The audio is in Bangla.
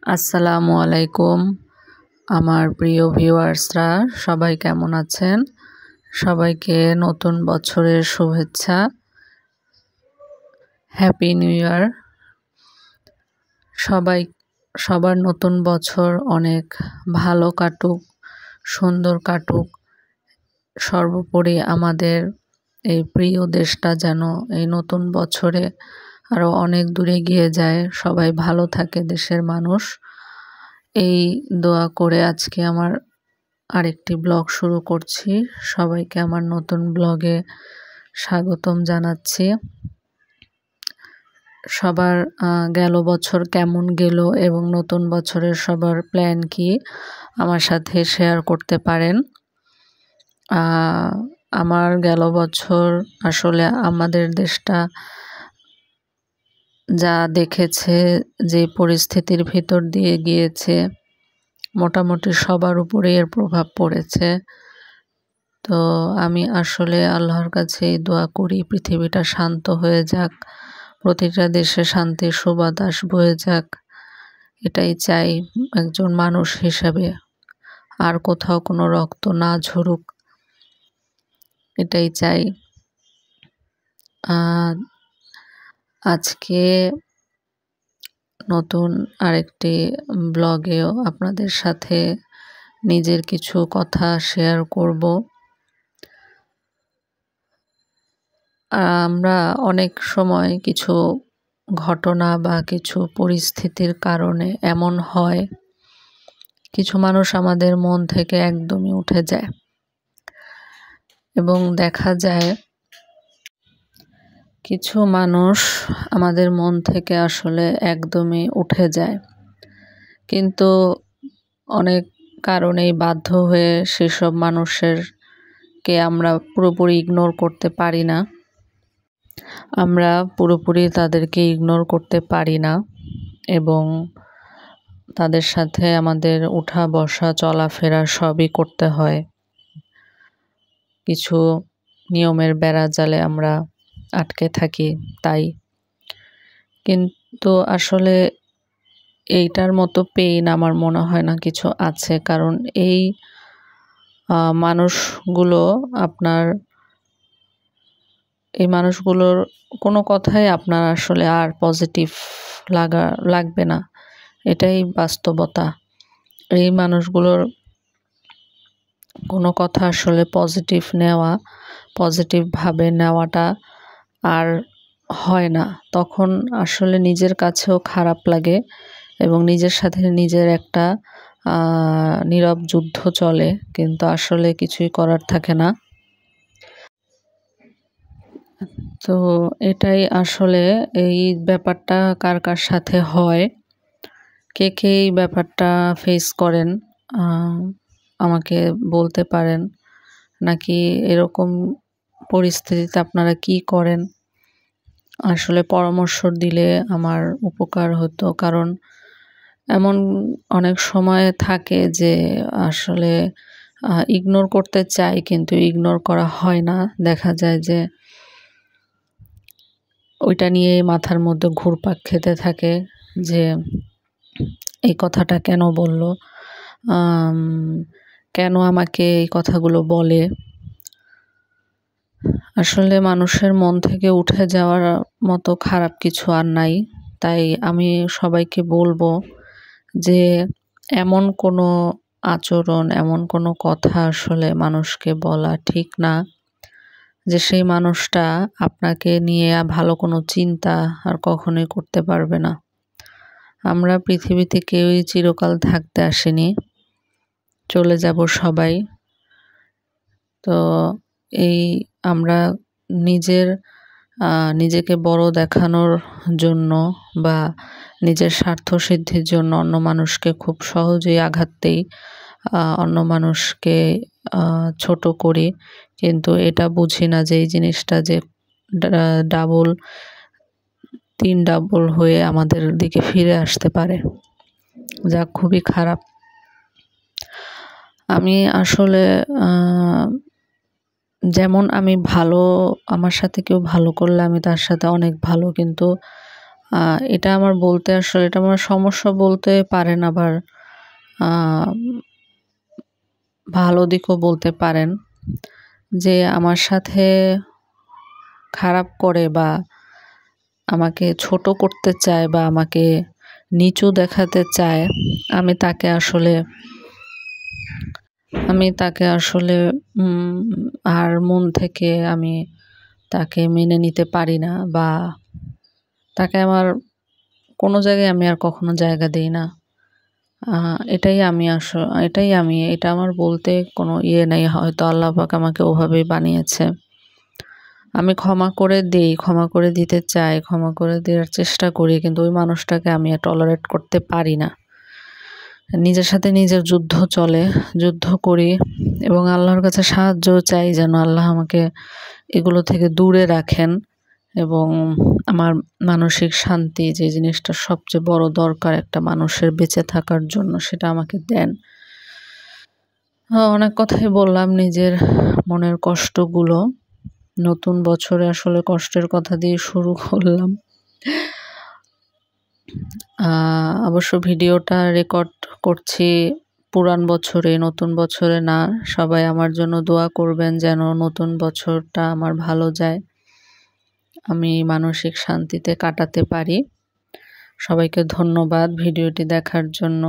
আসসালামু আলাইকুম আমার প্রিয় ভিউয়ার্সরা সবাই কেমন আছেন? সবাইকে নতুন বছরের শুভেচ্ছা। Happy new year. সবার নতুন বছর অনেক ভালো কাটুক, সুন্দর কাটুক। সর্বোপরি আমাদের এই প্রিয় দেশটা যেন এই নতুন বছরে আরও অনেক দূরে গিয়ে যায়, সবাই ভালো থাকে দেশের মানুষ। এই দোয়া করে আজকে আমার আরেকটি ব্লগ শুরু করছি। সবাইকে আমার নতুন ব্লগে স্বাগতম জানাচ্ছি। সবার গেল বছর কেমন গেল এবং নতুন বছরের সবার প্ল্যান কি আমার সাথে শেয়ার করতে পারেন। আমার গেল বছর আসলে আমাদের দেশটা যা দেখেছে, যে পরিস্থিতির ভিতর দিয়ে গিয়েছে, মোটামুটি সবার উপরে এর প্রভাব পড়েছে। তো আমি আসলে আল্লাহর কাছে দোয়া করি পৃথিবীটা শান্ত হয়ে যাক, প্রতিটা দেশে শান্তির সুবাতাস বয়ে যাক। এটাই চাই একজন মানুষ হিসাবে, আর কোথাও কোনো রক্ত না ঝরুক, এটাই চাই। আজকে নতুন আরেকটি ব্লগেও আপনাদের সাথে নিজের কিছু কথা শেয়ার করব। আমরা অনেক সময় কিছু ঘটনা বা কিছু পরিস্থিতির কারণে এমন হয়, কিছু মানুষ আমাদের মন থেকে একদমই উঠে যায় এবং দেখা যায় কিছু মানুষ আমাদের মন থেকে আসলে একদমই উঠে যায়, কিন্তু অনেক কারণেই বাধ্য হয়ে সেসব মানুষেরকে আমরা পুরোপুরি ইগনোর করতে পারি না। আমরা পুরোপুরি তাদেরকে ইগনোর করতে পারি না এবং তাদের সাথে আমাদের উঠা বসা চলাফেরা সবই করতে হয়। কিছু নিয়মের বেড়াজালে আমরা আটকে থাকি তাই। কিন্তু আসলে এইটার মতো পেইন আমার মনে হয় না কিছু আছে, কারণ এই মানুষগুলোর কোনো কথাই আপনার আসলে আর পজিটিভ লাগবে না, এটাই বাস্তবতা। এই মানুষগুলোর কোনো কথা আসলে পজিটিভভাবে নেওয়াটা আর হয় না। তখন আসলে নিজের কাছেও খারাপ লাগে এবং নিজের সাথে নিজের একটা নীরব যুদ্ধ চলে, কিন্তু আসলে কিছুই করার থাকে না। তো এটাই আসলে, এই ব্যাপারটা কার কার সাথে হয়, কে কে এই ব্যাপারটা ফেস করেন আমাকে বলতে পারেন, নাকি এরকম পরিস্থিতিতে আপনারা কি করেন? আসলে পরামর্শ দিলে আমার উপকার হতো, কারণ এমন অনেক সময় থাকে যে আসলে ইগনোর করতে চাই কিন্তু ইগনোর করা হয় না। দেখা যায় যে ওইটা নিয়ে মাথার মধ্যে ঘুরপাক খেতে থাকে যে এই কথাটা কেন বলল, কেন আমাকে এই কথাগুলো বলে। আসলে মানুষের মন থেকে উঠে যাওয়ার মতো খারাপ কিছু আর নাই। তাই আমি সবাইকে বলবো যে এমন কোনো আচরণ, এমন কোনো কথা আসলে মানুষকে বলা ঠিক না যে সেই মানুষটা আপনাকে নিয়ে ভালো কোনো চিন্তা আর কখনোই করতে পারবে না। আমরা পৃথিবীতে কেউই চিরকাল থাকতে আসিনি, চলে যাব সবাই। তো এই আমরা নিজেকে বড় দেখানোর জন্য বা নিজের স্বার্থ সিদ্ধির জন্য অন্য মানুষকে খুব সহজেই আঘাত দেই, অন্য মানুষকে ছোট করি, কিন্তু এটা বুঝি না যে এই জিনিসটা যে তিন ডাবল হয়ে আমাদের দিকে ফিরে আসতে পারে, যা খুবই খারাপ। আমি আসলে যেমন আমার সাথে কেউ ভালো করলে আমি তার সাথে অনেক ভালো, কিন্তু এটা আমার বলতে আসলে এটা আমার সমস্যা বলতে পারেন, আবার আ ভালো দিকও বলতে পারেন। যে আমার সাথে খারাপ করে বা আমাকে ছোট করতে চায় বা আমাকে নিচু দেখাতে চায়, আমি তাকে আসলে আমি তাকে আসলে উম আর মন থেকে আমি তাকে মেনে নিতে পারি না, বা তাকে আমার কোনো জায়গায় আমি আর কখনো জায়গা দেই না। আ এটাই আমি। এটা আমার বলতে কোনো ইয়ে নেই। হয়তো আল্লাহ পাক আমাকে ওভাবেই বানিয়েছে। আমি ক্ষমা করে দেই, ক্ষমা করে দিতে চাই, ক্ষমা করে দেওয়ার চেষ্টা করি। কিন্তু ওই মানুষটাকে আমি টলারেট করতে পারি না। নিজের সাথে নিজের যুদ্ধ চলে, যুদ্ধ করি এবং আল্লাহর কাছে সাহায্যও চাই যেন আল্লাহ আমাকে এগুলো থেকে দূরে রাখেন এবং আমার মানসিক শান্তি, যে জিনিসটা সবচেয়ে বড় দরকার একটা মানুষের বেঁচে থাকার জন্য, সেটা আমাকে দেন। অনেক কথাই বললাম নিজের মনের কষ্টগুলো। নতুন বছরে আসলে কষ্টের কথা দিয়ে শুরু করলাম। আ অবশ্য ভিডিওটা রেকর্ড করছি পুরান বছরে, নতুন বছরে না। সবাই আমার জন্য দোয়া করবেন যেন নতুন বছরটা আমার ভালো যায়। আমি মানসিক শান্তিতে কাটাতে পারি। সবাইকে ধন্যবাদ ভিডিওটি দেখার জন্য।